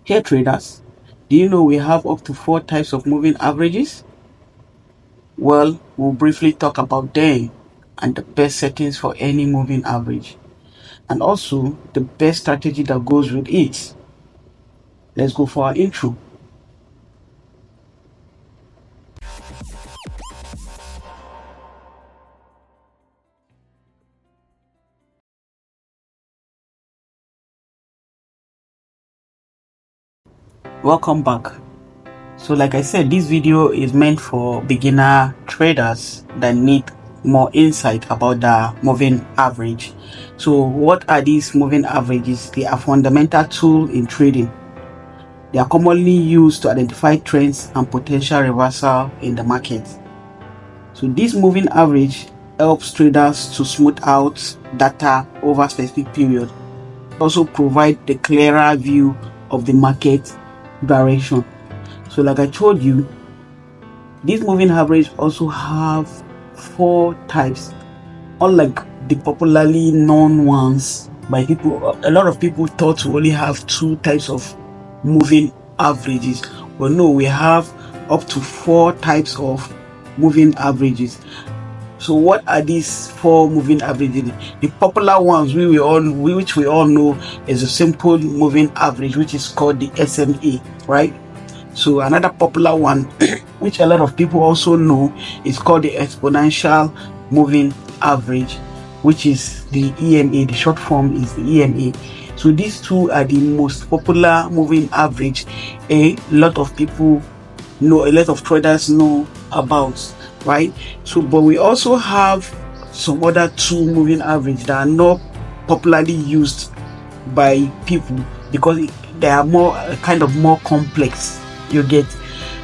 Here traders, do you know we have up to 4 types of moving averages? Well, we'll briefly talk about them and the best settings for any moving average, and also the best strategy that goes with it. Let's go for our intro. Welcome back. So like I said, this video is meant for beginner traders that need more insight about the moving average. So what are these moving averages? They are fundamental tool in trading. They are commonly used to identify trends and potential reversal in the market. So this moving average helps traders to smooth out data over specific period. Also provide the clearer view of the market direction. So like I told you, these moving average also have 4 types, unlike the popularly known ones by people. A lot of people thought we only have 2 types of moving averages, but no, we have up to 4 types of moving averages. So what are these 4 moving averages? The popular ones which we all know is a simple moving average, which is called the SMA, right? So another popular one which a lot of people also know is called the exponential moving average, which is the EMA. The short form is the EMA. So these two are the most popular moving average a lot of people know, a lot of traders know about, right? So but we also have some other 2 moving average that are not popularly used by people because they are more kind of more complex, you get.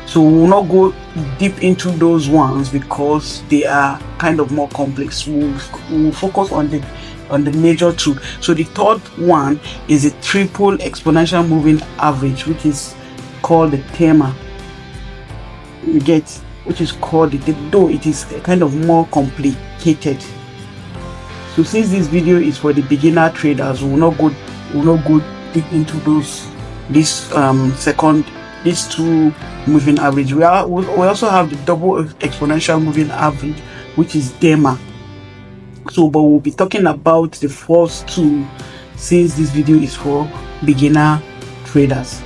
So we will not go deep into those ones because they are kind of more complex. We'll focus on the major 2. So the third one is a triple exponential moving average, which is called the TEMA, you get, which is called though it is kind of more complicated. So since this video is for the beginner traders, we will not go deep into these 2 moving average. We also have the double exponential moving average, which is DEMA. So but we'll be talking about the first 2 since this video is for beginner traders.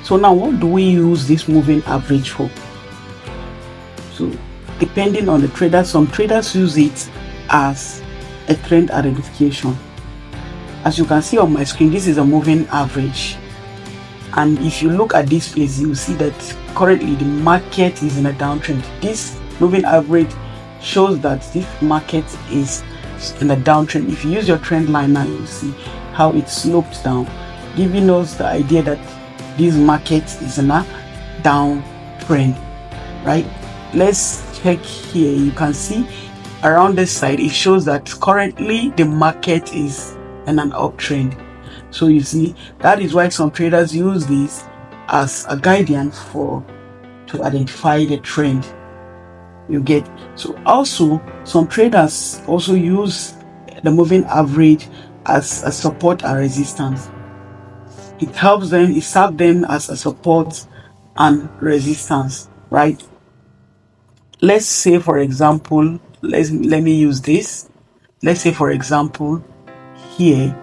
So now what do we use this moving average for? So depending on the trader, some traders use it as a trend identification. As you can see on my screen, this is a moving average, and if you look at this place, you will see that currently the market is in a downtrend. This moving average shows that this market is in a downtrend. If you use your trend line now, you will see how it slopes down, giving us the idea that this market is in a downtrend, right? Let's check here. You can see around this side, it shows that currently the market is in an uptrend. So you see, that is why some traders use this as a guidance to identify the trend, you get. So also some traders also use the moving average as a support and resistance. It serves them as a support and resistance, right? Let's say for example, let me use this. Let's say for example here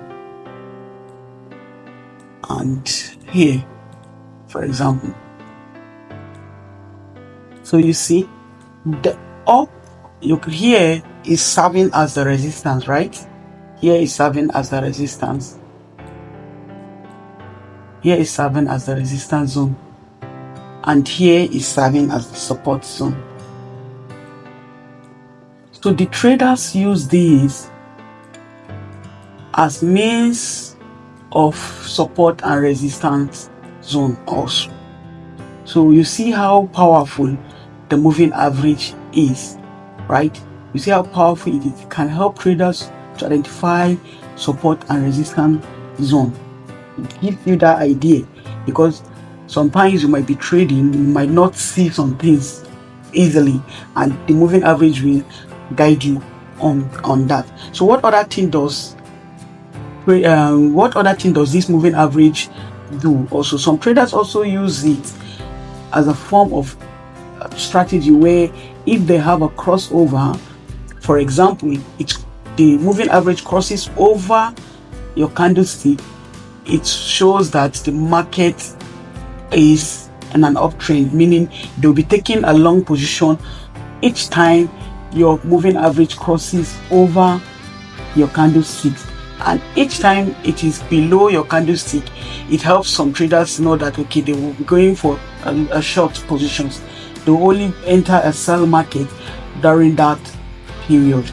and here, for example. So you see the up here is serving as the resistance, right? Here is serving as the resistance. Here is serving as the resistance zone, and here is serving as the support zone. So the traders use these as means of support and resistance zone also. So you see how powerful the moving average is, right? You see how powerful it is. It can help traders to identify support and resistance zone. It gives you that idea, because sometimes you might be trading, you might not see some things easily, and the moving average will guide you on that. So what other thing does what other thing does this moving average do? Also, some traders also use it as a form of strategy where if they have a crossover, for example, the moving average crosses over your candlestick, it shows that the market is in an uptrend, meaning they'll be taking a long position each time your moving average crosses over your candlestick. And each time it is below your candlestick, it helps some traders know that okay, they will be going for a short positions. They will only enter a sell market during that period.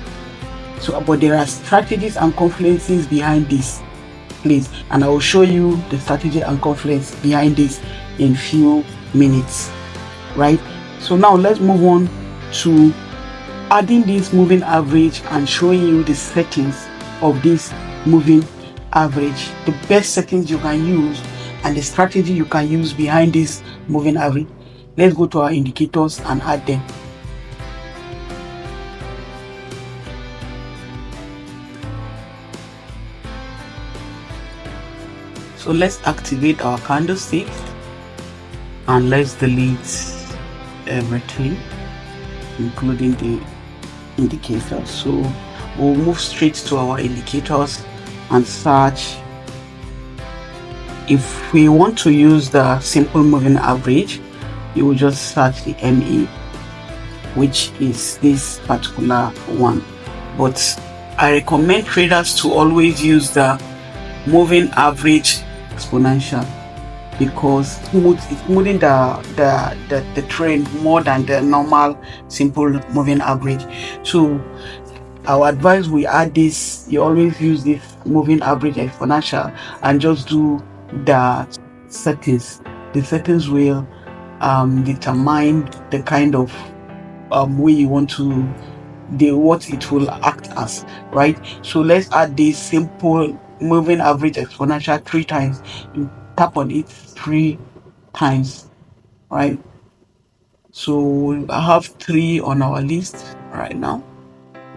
So, but there are strategies and confluences behind this, please, and I will show you the strategy and confluence behind this in few minutes, right? So now let's move on to adding this moving average and showing you the settings of this moving average, the best settings you can use and the strategy you can use behind this moving average. Let's go to our indicators and add them. So let's activate our candlestick and let's delete everything, including the indicators. So we'll move straight to our indicators and search. If we want to use the simple moving average, you will just search the ME, which is this particular one. But I recommend traders to always use the moving average exponential because it's moving the trend more than the normal simple moving average. So our advice, we add this, you always use this moving average exponential and just do the settings. The settings will determine the kind of way you want to what it will act as, right? So let's add this simple moving average exponential 3 times. You tap on it 3 times, right? So I have 3 on our list right now.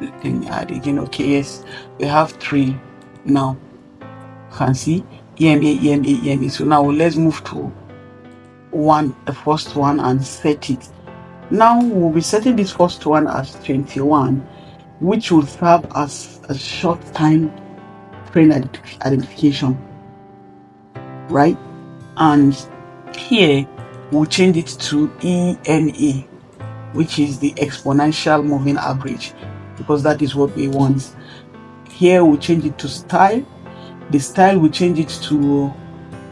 Let me add again. Okay, yes, we have 3 now. You can see EMA. So now let's move to the first one, and set it. Now we'll be setting this first one as 21, which will serve as a short time trend identification, right? And here we'll change it to EMA, which is the exponential moving average, because that is what we want. Here we'll change it to style. The style will change it to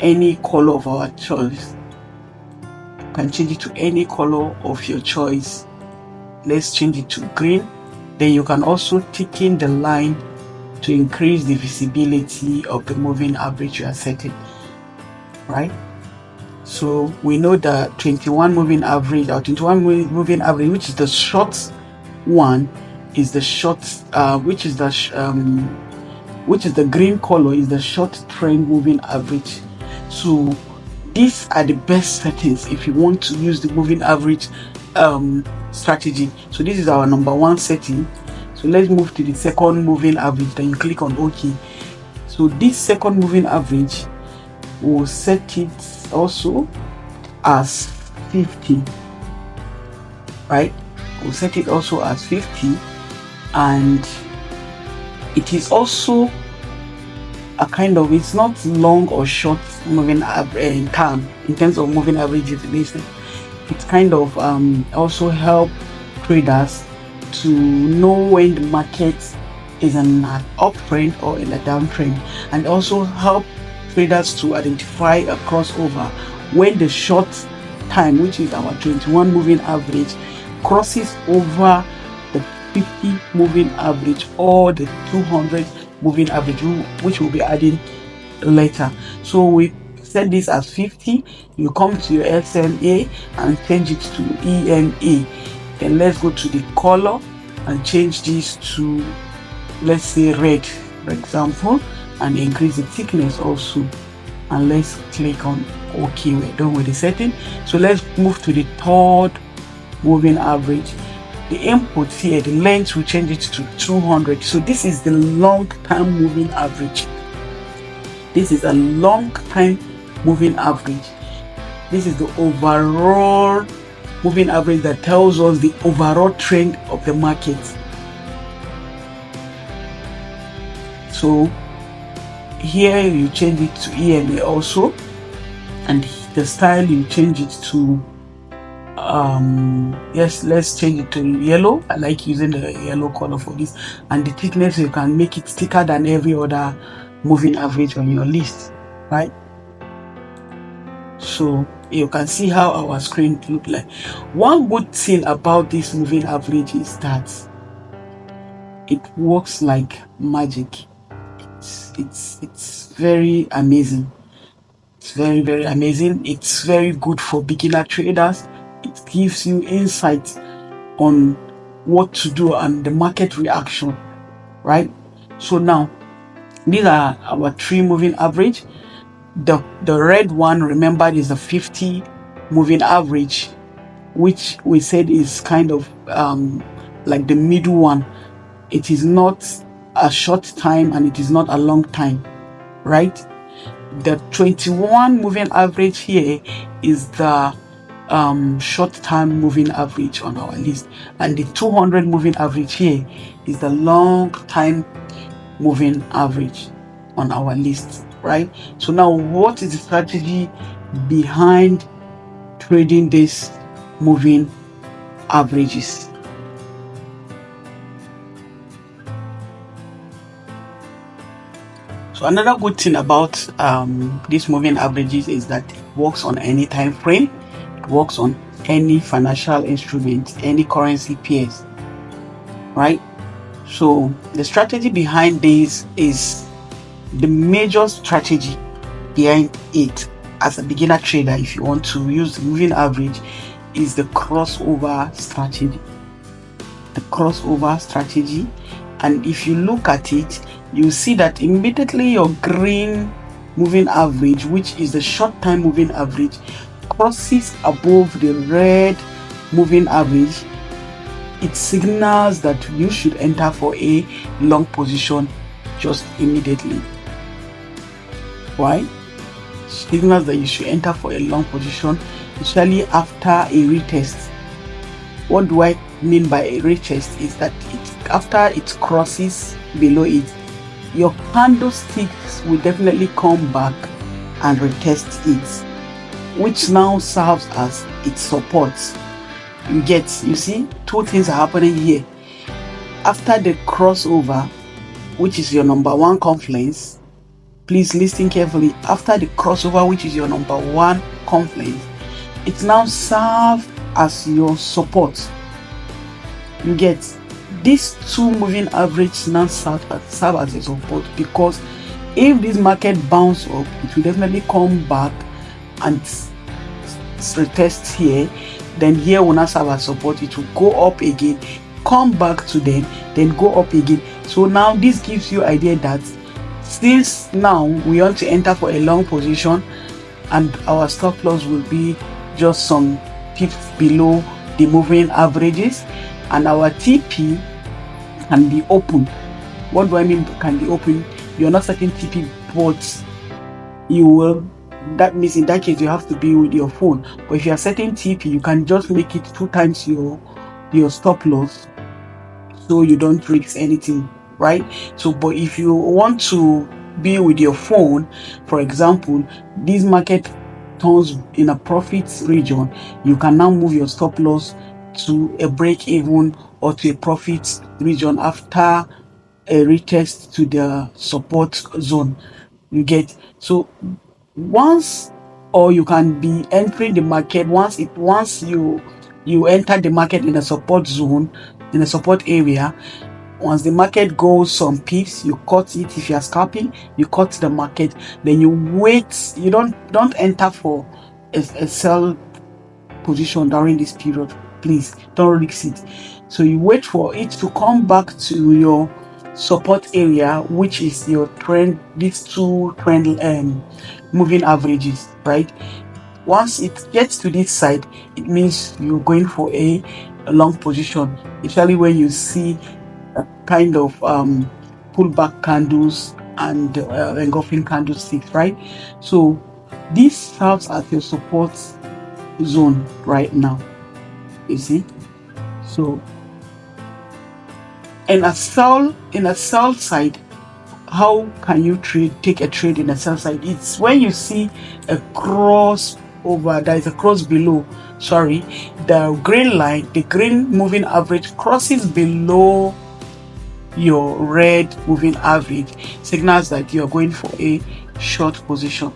any color of our choice. You can change it to any color of your choice. Let's change it to green. Then you can also tick in the line to increase the visibility of the moving average you are setting, right? So we know the 21 moving average, or 21 moving average, which is the short one, is the short, which is the green color, is the short trend moving average. So these are the best settings if you want to use the moving average strategy. So this is our number 1 setting. So let's move to the second moving average. Then you click on OK. So this second moving average, will set it also as 50, right? We'll set it also as 50, and it is also a kind of, it's not long or short moving term in terms of moving averages. It's kind of also help traders to know when the market is in an uptrend or in a downtrend, and also help traders to identify a crossover when the short time, which is our 21 moving average, crosses over the 50 moving average or the 200 moving average, which we'll be adding later. So we set this as 50. You come to your SMA and change it to EMA. Then let's go to the color and change this to, let's say, red, for example, and increase the thickness also. And let's click on OK. We're done with the setting. So let's move to the third moving average. The input here, the length, we change it to 200. So this is the long term moving average. This is a long time moving average. This is the overall moving average that tells us the overall trend of the market. So here you change it to EMA also, and the style you change it to yes, let's change it to yellow. I like using the yellow color for this. And the thickness, you can make it thicker than every other moving average on your list, right? So you can see how our screen look like. One good thing about this moving average is that it works like magic. It's very amazing. It's very amazing. It's very good for beginner traders. It gives you insight on what to do and the market reaction, right? So now these are our 3 moving average. The red one, remember, is a 50 moving average, which we said is kind of like the middle one. It is not a short time and it is not a long time, right? The 21 moving average here is the short term moving average on our list, and the 200 moving average here is the long time moving average on our list, right? So now, what is the strategy behind trading these moving averages? So another good thing about these moving averages is that it works on any time frame. It works on any financial instrument, any currency pairs, right? So the strategy behind this is the major strategy behind it as a beginner trader, if you want to use the moving average, is the crossover strategy. The crossover strategy. And if you look at it, you see that immediately your green moving average, which is the short time moving average, crosses above the red moving average, it signals that you should enter for a long position just immediately. Why? Signals that you should enter for a long position, especially after a retest. What do I mean by a retest? Is that after it crosses below it, your candlesticks will definitely come back and retest it, which now serves as its support. You see, 2 things are happening here. After the crossover, which is your number 1 confluence, please listen carefully. After the crossover, which is your number 1 confluence, it now serves as your support. You get these 2 moving averages now serve as a support, because if this market bounce up, it will definitely come back and retest here. Then here will not serve as support. It will go up again, come back to them, then go up again. So now this gives you idea that since now we want to enter for a long position, and our stop loss will be just some pips below the moving averages, and our TP can be open. What do I mean can be open? You're not setting TP, but you will. That means in that case you have to be with your phone. But if you are setting TP, you can just make it 2 times your stop loss, so you don't risk anything, right? So, but if you want to be with your phone, for example, this market turns in a profit region, you can now move your stop loss to a break even or to a profit region after a retest to the support zone. You get, so once, or you can be entering the market once you enter the market in a support zone, in a support area. Once the market goes some pips, you cut it. If you are scalping, you cut the market, then you wait. You don't enter for a sell position during this period. Please don't risk it. So you wait for it to come back to your support area, which is your trend, these 2 trend moving averages, right? Once it gets to this side, it means you're going for a long position, especially when you see a kind of pullback candles and engulfing candlesticks, right? So this serves as your support zone right now, you see. So in a sell side, how can you take a trade in a sell side? It's when you see a cross over, there is a cross below, sorry, the green line, the green moving average crosses below your red moving average, signals that you are going for a short position.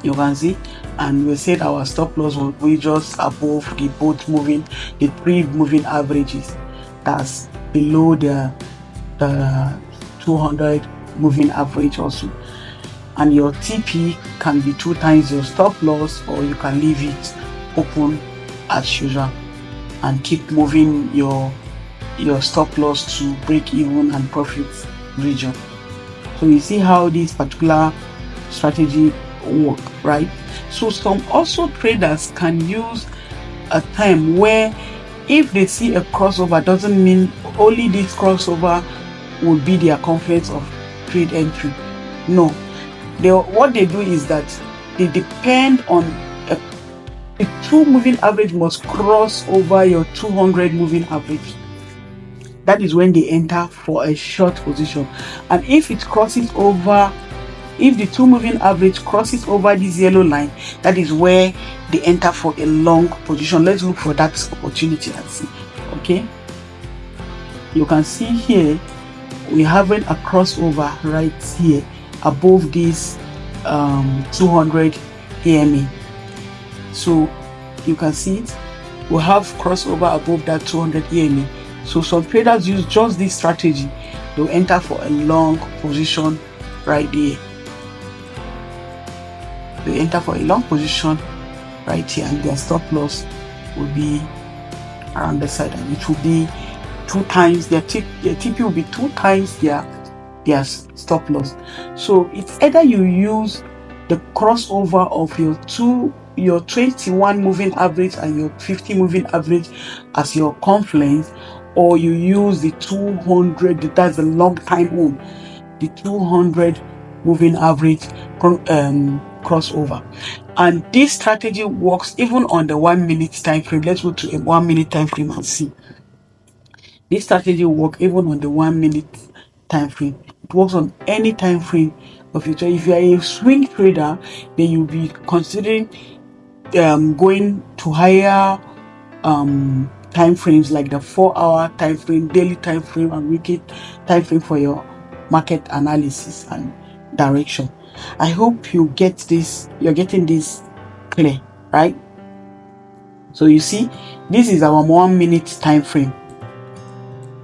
You can see, and we said our stop loss will be just above the three moving averages, that's below the 200 moving average also. And your TP can be 2 times your stop loss, or you can leave it open as usual and keep moving your stop loss to break even and profit region. So you see how this particular strategy work, right? So some also traders can use a time where if they see a crossover, doesn't mean only this crossover will be their confidence of trade entry. No, what they do is that they depend on the 2 moving average must cross over your 200 moving average. That is when they enter for a short position. And if it crosses over, if the 2 moving average crosses over this yellow line, that is where they enter for a long position. Let's look for that opportunity and see. Okay, you can see here we having a crossover right here above this 200 EMA. So you can see it, we have crossover above that 200 EMA. So some traders use just this strategy. They'll enter for a long position right there. They enter for a long position right here, and their stop loss will be around the side, and it will be 2 times their TP will be 2 times their stop loss. So it's either you use the crossover of your 21 moving average and your 50 moving average as your confluence, or you use the 200, that's the long time one, the 200 moving average crossover. And this strategy works even on the 1 minute time frame. Let's go to a 1 minute time frame and see. This strategy will work even on the 1 minute time frame. It works on any time frame of your trade. If you are a swing trader, then you'll be considering going to higher time frames like the 4-hour time frame, daily time frame, and weekly time frame for your market analysis and direction. I hope you get this, you're getting this clear, right? So you see, this is our 1 minute time frame.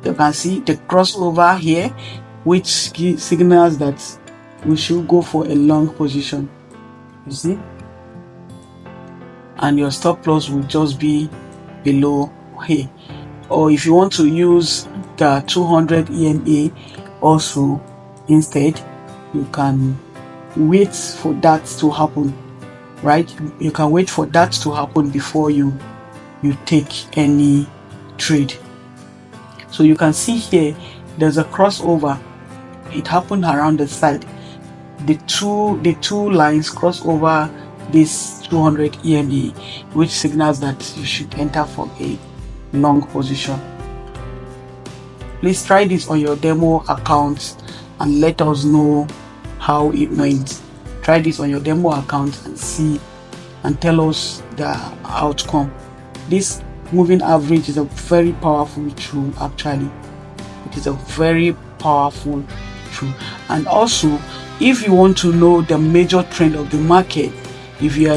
You can see the crossover here, which signals that we should go for a long position, you see, and your stop loss will just be below here. Or if you want to use the 200 EMA also instead, you can wait for that to happen, right? You can wait for that to happen before you take any trade. So you can see here there's a crossover. It happened around the side. The two lines cross over this 200 EMA, which signals that you should enter for a long position. Please try this on your demo account and let us know how it went. Try this on your demo account and see, and tell us the outcome. This moving average is a very powerful tool. Actually, it is a very powerful tool. And also, if you want to know the major trend of the market, if you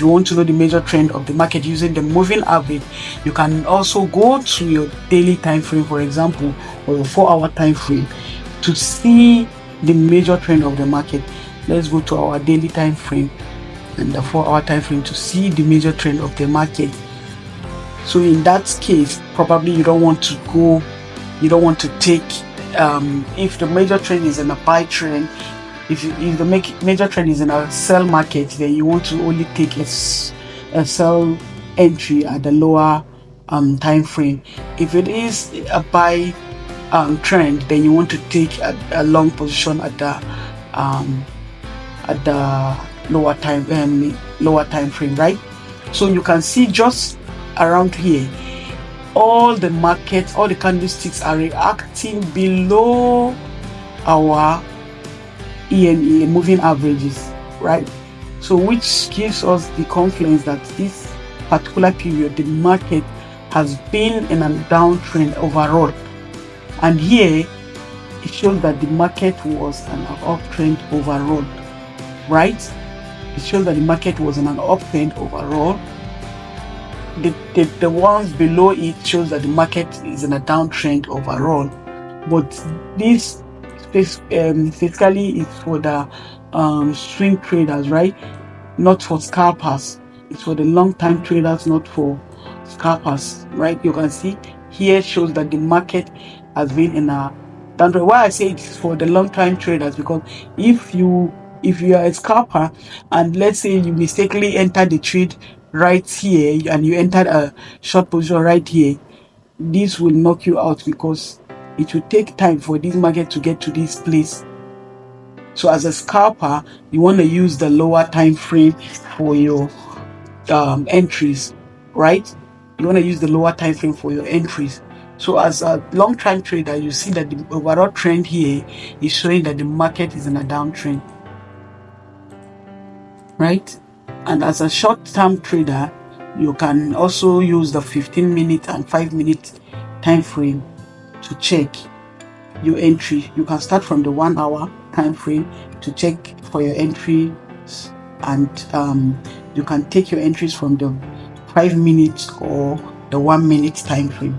want to know the major trend of the market using the moving average, you can also go to your daily time frame, for example, or your 4-hour time frame to see the major trend of the market. Let's go to our daily time frame and the 4-hour time frame to see the major trend of the market. So in that case, probably you don't want to take if the major trend is in a buy trend. If the major trend is in a sell market, then you want to only take a sell entry at the lower time frame. If it is a buy trend, then you want to take a long position at the lower time frame, right? So you can see just around here, all the markets, all the candlesticks are reacting below our EMA moving averages, right? So which gives us the confidence that this particular period the market has been in a downtrend overall. And here it shows that the market was an uptrend overall, right? It shows that the market was in an uptrend overall. The ones below it shows that the market is in a downtrend overall. But this basically is for the swing traders, right? Not for scalpers. It's for the long-time traders, not for scalpers, right? You can see here shows that the market has been in a downtrend. Why I say it's for the long-time traders, because if you are a scalper and let's say you mistakenly entered the trade right here and you entered a short position right here, this will knock you out because it will take time for this market to get to this place. So as a scalper, you want to use the lower time frame for your entries, right? You want to use the lower time frame for your entries. So as a long-term trader, you see that the overall trend here is showing that the market is in a downtrend, right? And as a short-term trader, you can also use the 15-minute and 5-minute time frame to check your entry. You can start from the 1 hour time frame to check for your entries, and you can take your entries from the 5 minutes or the 1 minute time frame.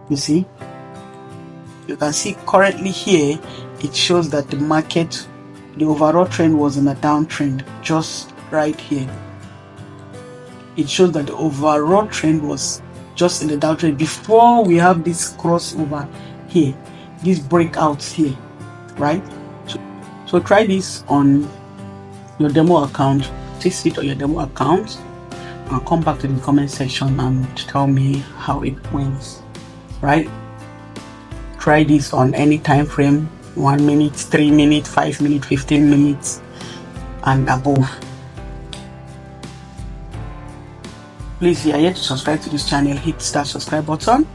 You see, you can see currently here it shows that the market, the overall trend was in a downtrend. Just right here it shows that the overall trend was just in the downtrend before we have this crossover here, these breakouts here, right? So try this on your demo account, test it on your demo account, and come back to the comment section and tell me how it went, right? Try this on any time frame, 1 minute, 3 minutes, 5 minutes, 15 minutes and above. Please, if you are yet to subscribe to this channel, hit that subscribe button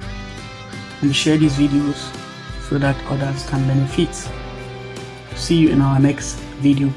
and share these videos so that others can benefit. See you in our next video.